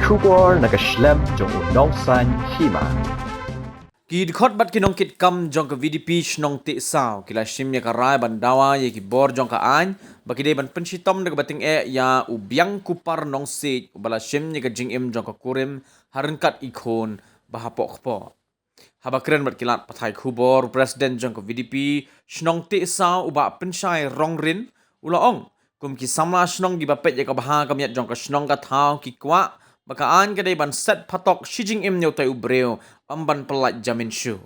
Kubor nakaslem jong unongsan hima. Kid khot bat kinong kit kam jong ka VDP shnong ti sao kila shim ya karai bandawa ye ki bor jong ka an bakide ban penshitom de bating ya ubyang kupar nong se bala shim ni ka jing im jong ka kurim harengkat ikon bahapok po habakren bat kilat pathai khubor president jong ka VDP shnong ti sao uba penshai rongrin ulaong kum ki samla shnong gi bapet ya ka baha kamiat jong ka shnong ka thau ki kwa bakaan kadai ban set patok shijing im nyau tai ubreo amban pelat jamin shu.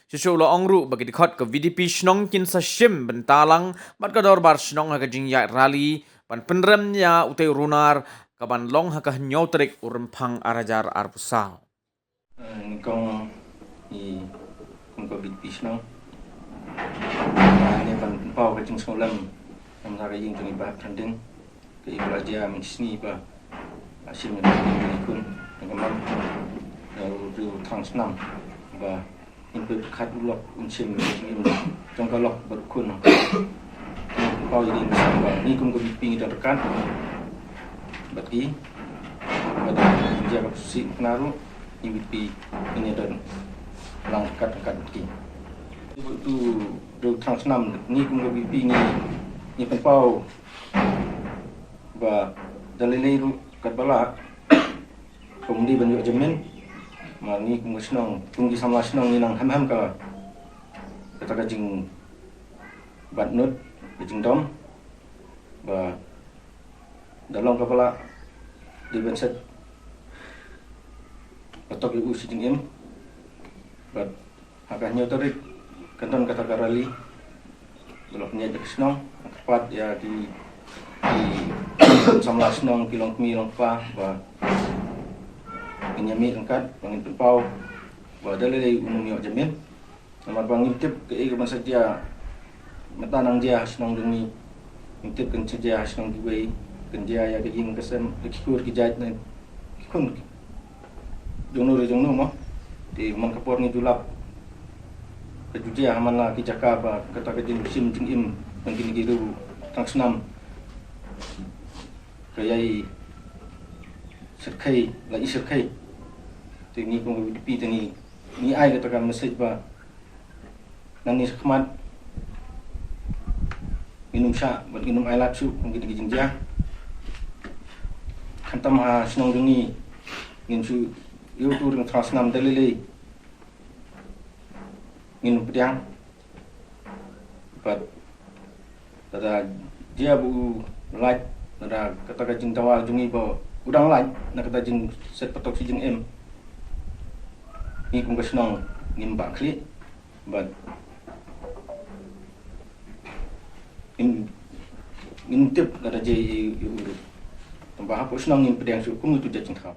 Susu lo ongru bagi dikhot ke VDP shnong kin sa shim bentalang bat ka dorbar shnong ha jing ya rally ban penrem ya utai runar ka ban long ha ka nyau trik urempang arajar arpusal. Kong i kong ko VDP shnong ni ban pau ka jing solam nam sa ka jing jung ba trending ke ibla dia min sni ba asim ni kun ngam du thang snam ba in pe khat ulok chim in trong ka lok ber kun pau i din ba ni kong ko VDP ni rekan bagi pada dia ka si naru VDP ini dan langkat bagi itu du thang snam ni kong ko VDP ni pen pau ba dalilai ru kat bala pemudi banyak jamin ni kung senang kung sama senang ni nang ham ka kata kajing bat nut kajing dom ba dalam kepala di benset patok ibu sijing im bat hakanya tarik kanton kata karali belok nya jak senang tepat ya di sama senang kilong milong pa ba inyami angkat bangin pau ba dalai umumnya jamin nama bangin tip ke masa dia metanang dia senang demi tip kan dia senang duwe kan dia ya ke ing kesem kikur ki jait ne kun jongno mo di man kapor ni dulap ke dia mana ki jaka ba kata ke din sim ting im bangin giru tang senam kayai serkai lagi serkai teknik kong VDP ni ai katakan message ba nang ni khmat minum sya buat minum air latsu kong gitu jinja khantam ha snong dungi ngin su youtube dengan transnam dalile minum pedang but tada dia bu like tada kata jing tawal jungi ba udang like nak kata jing set patok si jing em ni kung kasnong nimba kli but in tip kata je tambah apa senang ni pedang su kung itu jajing thap